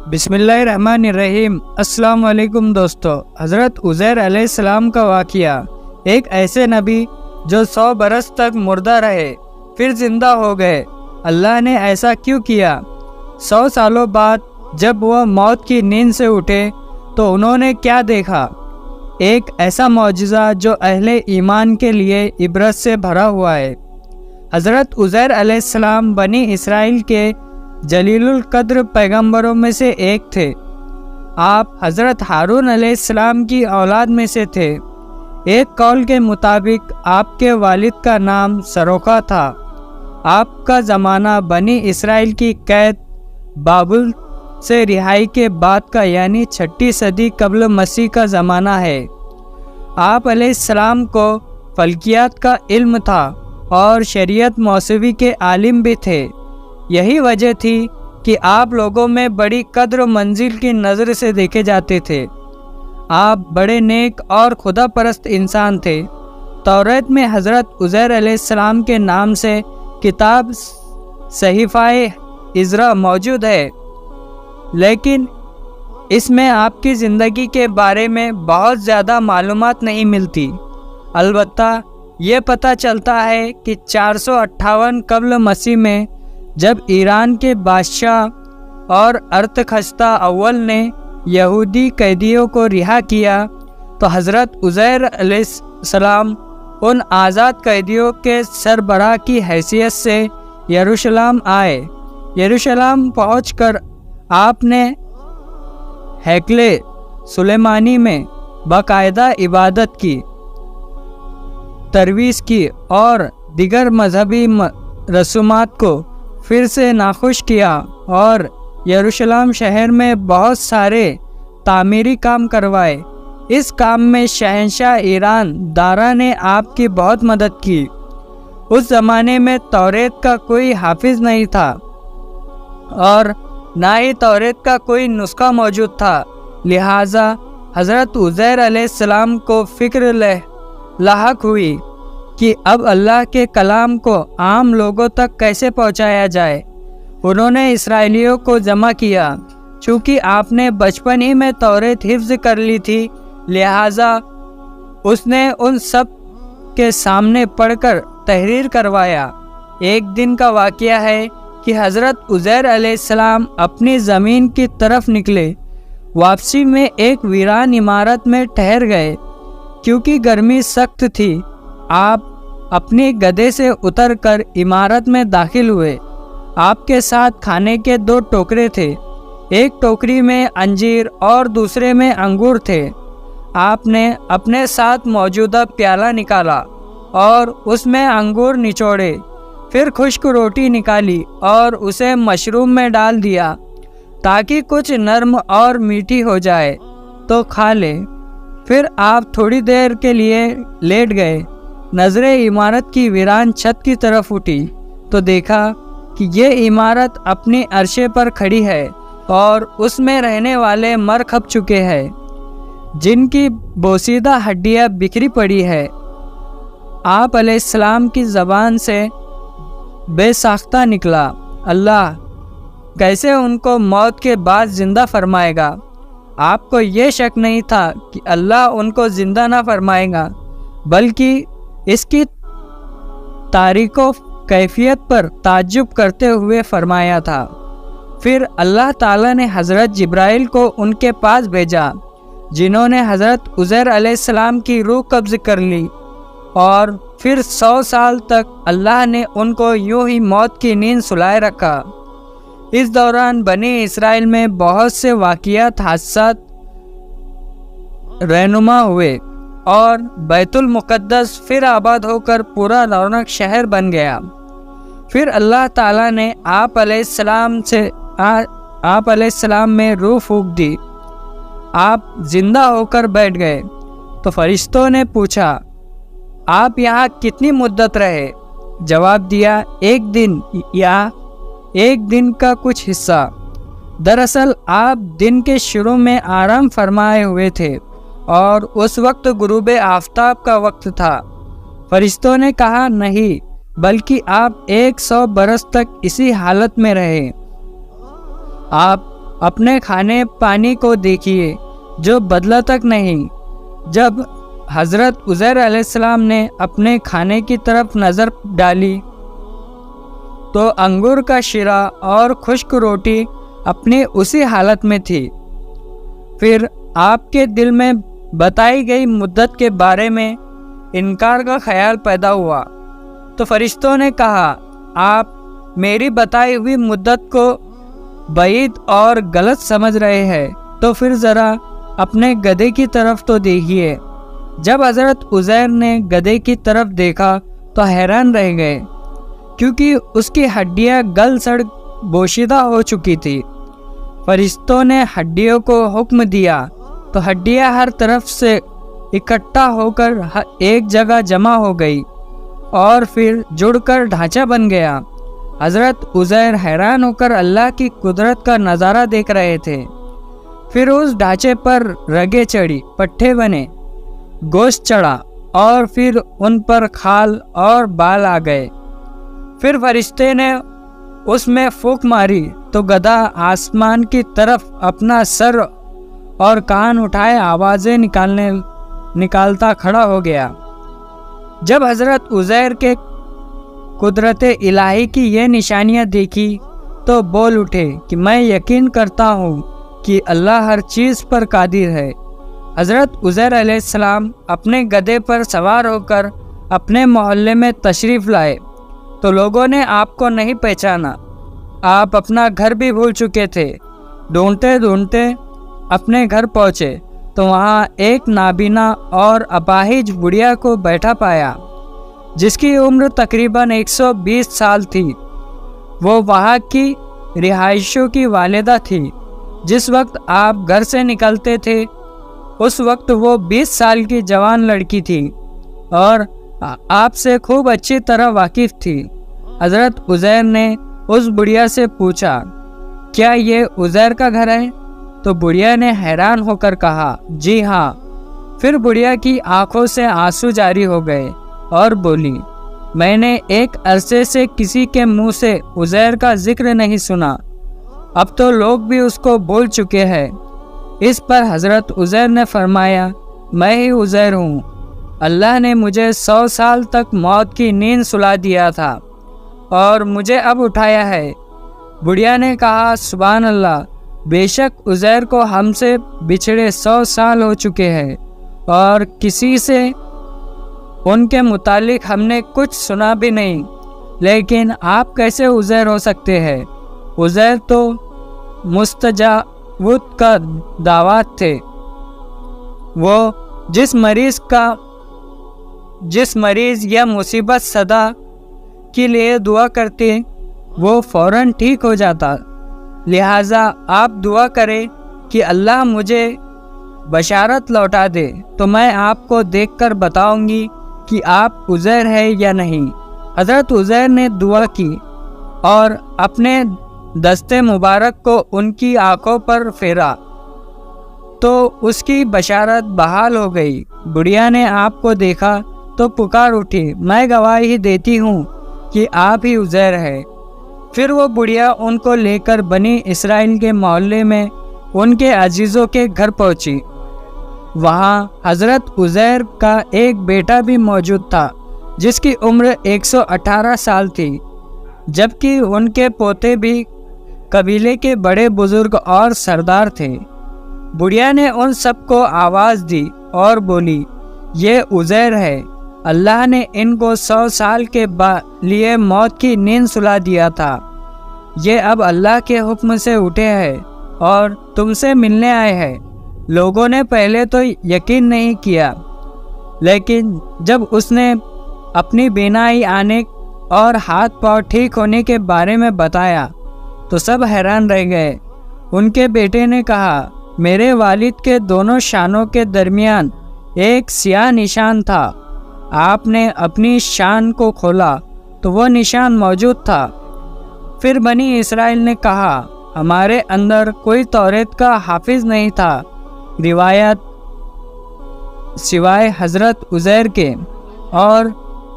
بسم اللہ الرحمن الرحیم۔ السلام علیکم دوستو۔ حضرت عزیر علیہ السلام کا واقعہ، ایک ایسے نبی جو 100 برس تک مردہ رہے پھر زندہ ہو گئے۔ اللہ نے ایسا کیوں کیا؟ 100 سالوں بعد جب وہ موت کی نیند سے اٹھے تو انہوں نے کیا دیکھا؟ ایک ایسا معجزہ جو اہل ایمان کے لیے عبرت سے بھرا ہوا ہے۔ حضرت عزیر علیہ السلام بنی اسرائیل کے جلیل القدر پیغمبروں میں سے ایک تھے۔ آپ حضرت ہارون علیہ السلام کی اولاد میں سے تھے۔ ایک قول کے مطابق آپ کے والد کا نام سروخا تھا۔ آپ کا زمانہ بنی اسرائیل کی قید بابل سے رہائی کے بعد کا، یعنی 6 صدی قبل مسیح کا زمانہ ہے۔ آپ علیہ السلام کو فلکیات کا علم تھا اور شریعت موسوی کے عالم بھی تھے۔ یہی وجہ تھی کہ آپ لوگوں میں بڑی قدر و منزل کی نظر سے دیکھے جاتے تھے۔ آپ بڑے نیک اور خدا پرست انسان تھے۔ توریت میں حضرت عزیر علیہ السلام کے نام سے کتاب صحیفہ عزرا موجود ہے، لیکن اس میں آپ کی زندگی کے بارے میں بہت زیادہ معلومات نہیں ملتی۔ البتہ یہ پتہ چلتا ہے کہ 458 قبل مسیح میں جب ایران کے بادشاہ اور ارتخشتہ اول نے یہودی قیدیوں کو رہا کیا تو حضرت عزیر علیہ السلام ان آزاد قیدیوں کے سربراہ کی حیثیت سے یروشلم آئے۔ یروشلم پہنچ کر آپ نے ہیکل سلیمانی میں باقاعدہ عبادت کی، ترویج کی اور دیگر مذہبی رسومات کو پھر سے ناخوش کیا، اور یروشلم شہر میں بہت سارے تعمیری کام کروائے۔ اس کام میں شہنشاہ ایران دارا نے آپ کی بہت مدد کی۔ اس زمانے میں توریت کا کوئی حافظ نہیں تھا اور نہ ہی توریت کا کوئی نسخہ موجود تھا، لہٰذا حضرت عزیر علیہ السلام کو فکر لاحق ہوئی کہ اب اللہ کے کلام کو عام لوگوں تک کیسے پہنچایا جائے۔ انہوں نے اسرائیلیوں کو جمع کیا۔ چونکہ آپ نے بچپن ہی میں توریت حفظ کر لی تھی، لہٰذا اس نے ان سب کے سامنے پڑھ کر تحریر کروایا۔ ایک دن کا واقعہ ہے کہ حضرت عزیر علیہ السلام اپنی زمین کی طرف نکلے۔ واپسی میں ایک ویران عمارت میں ٹھہر گئے۔ کیونکہ گرمی سخت تھی، آپ اپنی گدھے سے اتر کر عمارت میں داخل ہوئے۔ آپ کے ساتھ کھانے کے 2 ٹوکرے تھے، ایک ٹوکری میں انجیر اور دوسرے میں انگور تھے۔ آپ نے اپنے ساتھ موجودہ پیالہ نکالا اور اس میں انگور نچوڑے، پھر خشک روٹی نکالی اور اسے مشروم میں ڈال دیا تاکہ کچھ نرم اور میٹھی ہو جائے تو کھا لے۔ پھر آپ تھوڑی دیر کے لیے لیٹ گئے۔ نظریں عمارت کی ویران چھت کی طرف اٹھی تو دیکھا کہ یہ عمارت اپنی عرشے پر کھڑی ہے اور اس میں رہنے والے مر کھپ چکے ہیں، جن کی بوسیدہ ہڈیاں بکھری پڑی ہے۔ آپ علیہ السلام کی زبان سے بے ساختہ نکلا، اللہ کیسے ان کو موت کے بعد زندہ فرمائے گا؟ آپ کو یہ شک نہیں تھا کہ اللہ ان کو زندہ نہ فرمائے گا، بلکہ اس کی تاریخ و کیفیت پر تعجب کرتے ہوئے فرمایا تھا۔ پھر اللہ تعالیٰ نے حضرت جبرائیل کو ان کے پاس بھیجا، جنہوں نے حضرت عزیر علیہ السلام کی روح قبض کر لی، اور پھر 100 سال تک اللہ نے ان کو یوں ہی موت کی نیند سلائے رکھا۔ اس دوران بنی اسرائیل میں بہت سے واقعات حادثات رہنما ہوئے اور بیت المقدس پھر آباد ہو کر پورا رونق شہر بن گیا۔ پھر اللہ تعالیٰ نے آپ علیہ السلام میں روح پھونک دی۔ آپ زندہ ہو کر بیٹھ گئے تو فرشتوں نے پوچھا، آپ یہاں کتنی مدت رہے؟ جواب دیا، 1 دن یا 1 دن کا کچھ حصہ۔ دراصل آپ دن کے شروع میں آرام فرمائے ہوئے تھے اور اس وقت غروب آفتاب کا وقت تھا۔ فرشتوں نے کہا، نہیں، بلکہ آپ 100 برس تک اسی حالت میں رہے۔ آپ اپنے کھانے پانی کو دیکھیے جو بدلا تک نہیں۔ جب حضرت عزیر علیہ السلام نے اپنے کھانے کی طرف نظر ڈالی تو انگور کا شیرہ اور خشک روٹی اپنی اسی حالت میں تھی۔ پھر آپ کے دل میں بتائی گئی مدت کے بارے میں انکار کا خیال پیدا ہوا تو فرشتوں نے کہا، آپ میری بتائی ہوئی مدت کو بعید اور غلط سمجھ رہے ہیں تو پھر ذرا اپنے گدھے کی طرف تو دیکھیے۔ جب حضرت عزیر نے گدھے کی طرف دیکھا تو حیران رہ گئے، کیونکہ اس کی ہڈیاں گل سڑ بوشیدہ ہو چکی تھی۔ فرشتوں نے ہڈیوں کو حکم دیا تو ہڈیاں ہر طرف سے اکٹھا ہو کر ایک جگہ جمع ہو گئی اور پھر جڑ کر ڈھانچہ بن گیا۔ حضرت عزیر حیران ہو کر اللہ کی قدرت کا نظارہ دیکھ رہے تھے۔ پھر اس ڈھانچے پر رگیں چڑھی، پٹھے بنے، گوشت چڑھا اور پھر ان پر کھال اور بال آ گئے۔ پھر فرشتے نے اس میں پھونک ماری تو گدھا آسمان کی طرف اپنا سر اور کان اٹھائے آوازیں نکالتا کھڑا ہو گیا۔ جب حضرت عزیر کے قدرت الہی کی یہ نشانیاں دیکھی تو بول اٹھے کہ میں یقین کرتا ہوں کہ اللہ ہر چیز پر قادر ہے۔ حضرت عزیر علیہ السلام اپنے گدھے پر سوار ہو کر اپنے محلے میں تشریف لائے تو لوگوں نے آپ کو نہیں پہچانا۔ آپ اپنا گھر بھی بھول چکے تھے۔ ڈھونڈتے ڈھونڈتے اپنے گھر پہنچے تو وہاں ایک نابینا اور اپاہج بڑھیا کو بیٹھا پایا جس کی عمر تقریباً 120 سال تھی۔ وہ وہاں کی رہائشیوں کی والدہ تھی۔ جس وقت آپ گھر سے نکلتے تھے اس وقت وہ 20 سال کی جوان لڑکی تھی اور آپ سے خوب اچھی طرح واقف تھی۔ حضرت عزیر نے اس بڑھیا سے پوچھا، کیا یہ عزیر کا گھر ہے؟ تو بڑھیا نے حیران ہو کر کہا، جی ہاں۔ پھر بڑھیا کی آنکھوں سے آنسو جاری ہو گئے اور بولی، میں نے ایک عرصے سے کسی کے منہ سے عزیر کا ذکر نہیں سنا، اب تو لوگ بھی اس کو بول چکے ہیں۔ اس پر حضرت عزیر نے فرمایا، میں ہی عزیر ہوں۔ اللہ نے مجھے 100 سال تک موت کی نیند سلا دیا تھا اور مجھے اب اٹھایا ہے۔ بڑھیا نے کہا، سبحان اللہ، بے شک عزیر کو ہم سے بچھڑے 100 سال ہو چکے ہیں اور کسی سے ان کے متعلق ہم نے کچھ سنا بھی نہیں، لیکن آپ کیسے عزیر ہو سکتے ہیں؟ عزیر تو مستجابت کا دعوات تھے۔ وہ جس مریض یا مصیبت صدا کے لیے دعا کرتے وہ فوراً ٹھیک ہو جاتا۔ لہٰذا آپ دعا کریں کہ اللہ مجھے بشارت لوٹا دے تو میں آپ کو دیکھ کر بتاؤں گی کہ آپ عزیر ہے یا نہیں۔ حضرت عزیر نے دعا کی اور اپنے دستے مبارک کو ان کی آنکھوں پر پھیرا تو اس کی بشارت بحال ہو گئی۔ بڑھیا نے آپ کو دیکھا تو پکار اٹھی، میں گواہی دیتی ہوں کہ آپ ہی عزیر ہے۔ پھر وہ بڑھیا ان کو لے کر بنی اسرائیل کے محلے میں ان کے عزیزوں کے گھر پہنچی۔ وہاں حضرت عزیر کا ایک بیٹا بھی موجود تھا جس کی عمر 118 سال تھی، جبکہ ان کے پوتے بھی قبیلے کے بڑے بزرگ اور سردار تھے۔ بڑھیا نے ان سب کو آواز دی اور بولی، یہ عزیر ہے، اللہ نے ان کو 100 سال کے لیے موت کی نیند سلا دیا تھا، یہ اب اللہ کے حکم سے اٹھے ہیں اور تم سے ملنے آئے ہیں۔ لوگوں نے پہلے تو یقین نہیں کیا، لیکن جب اس نے اپنی بینائی آنے اور ہاتھ پاؤں ٹھیک ہونے کے بارے میں بتایا تو سب حیران رہ گئے۔ ان کے بیٹے نے کہا، میرے والد کے دونوں شانوں کے درمیان ایک سیاہ نشان تھا۔ آپ نے اپنی شان کو کھولا تو وہ نشان موجود تھا۔ پھر بنی اسرائیل نے کہا، ہمارے اندر کوئی توریت کا حافظ نہیں تھا روایت سوائے حضرت عزیر کے، اور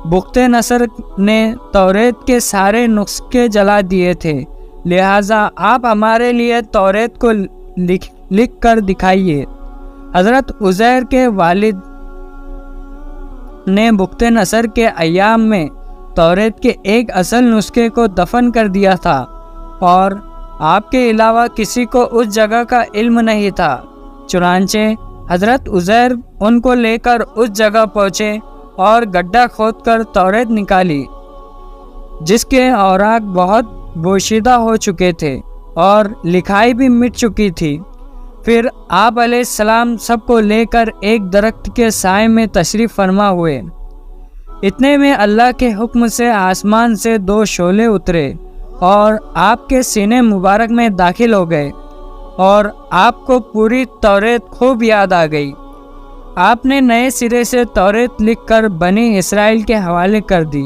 بخت نصر نے توریت کے سارے نسخے جلا دیے تھے، لہٰذا آپ ہمارے لیے توریت کو لکھ کر دکھائیے۔ حضرت عزیر کے والد نے بخت نصر کے ایام میں توریت کے ایک اصل نسخے کو دفن کر دیا تھا اور آپ کے علاوہ کسی کو اس جگہ کا علم نہیں تھا۔ چنانچہ حضرت عزیر ان کو لے کر اس جگہ پہنچے اور گڈھا کھود کر توریت نکالی، جس کے اوراق بہت بوشیدہ ہو چکے تھے اور لکھائی بھی مٹ چکی تھی۔ پھر آپ علیہ السلام سب کو لے کر ایک درخت کے سائے میں تشریف فرما ہوئے۔ اتنے میں اللہ کے حکم سے آسمان سے 2 شعلے اترے اور آپ کے سینے مبارک میں داخل ہو گئے اور آپ کو پوری توریت خوب یاد آ گئی۔ آپ نے نئے سرے سے توریت لکھ کر بنی اسرائیل کے حوالے کر دی۔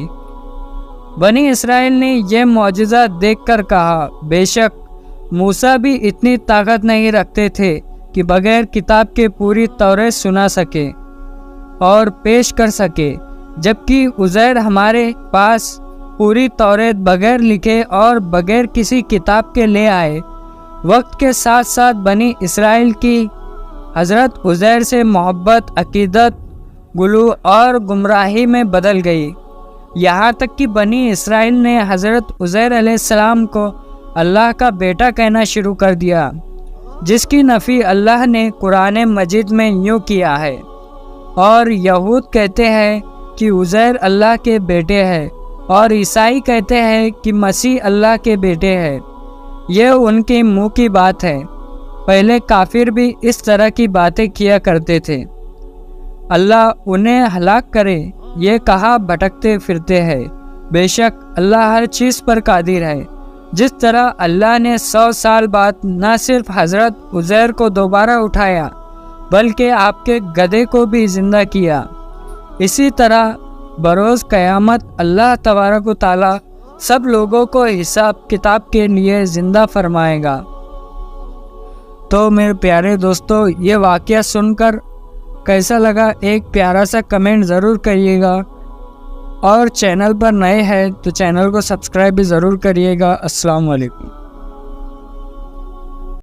بنی اسرائیل نے یہ معجزہ دیکھ کر کہا، بے شک موسیٰ بھی اتنی طاقت نہیں رکھتے تھے کہ بغیر کتاب کے پوری توریت سنا سکے اور پیش کر سکے، جبکہ عزیر ہمارے پاس پوری توریت بغیر لکھے اور بغیر کسی کتاب کے لے آئے۔ وقت کے ساتھ ساتھ بنی اسرائیل کی حضرت عزیر سے محبت، عقیدت، غلو اور گمراہی میں بدل گئی، یہاں تک کہ بنی اسرائیل نے حضرت عزیر علیہ السلام کو اللہ کا بیٹا کہنا شروع کر دیا، جس کی نفی اللہ نے قرآن مجید میں یوں کیا ہے۔ اور یہود کہتے ہیں کہ عزیر اللہ کے بیٹے ہیں اور عیسائی کہتے ہیں کہ مسیح اللہ کے بیٹے ہیں۔ یہ ان کے منہ کی بات ہے، پہلے کافر بھی اس طرح کی باتیں کیا کرتے تھے۔ اللہ انہیں ہلاک کرے، یہ کہا بھٹکتے پھرتے ہیں۔ بے شک اللہ ہر چیز پر قادر ہے۔ جس طرح اللہ نے 100 سال بعد نہ صرف حضرت عزیر کو دوبارہ اٹھایا بلکہ آپ کے گدھے کو بھی زندہ کیا، اسی طرح بروز قیامت اللہ تبارک و تعالی سب لوگوں کو حساب کتاب کے لیے زندہ فرمائے گا۔ تو میرے پیارے دوستو، یہ واقعہ سن کر کیسا لگا ایک پیارا سا کمنٹ ضرور کریے گا، اور چینل پر نئے ہیں تو چینل کو سبسکرائب بھی ضرور کریے گا۔ السلام علیکم۔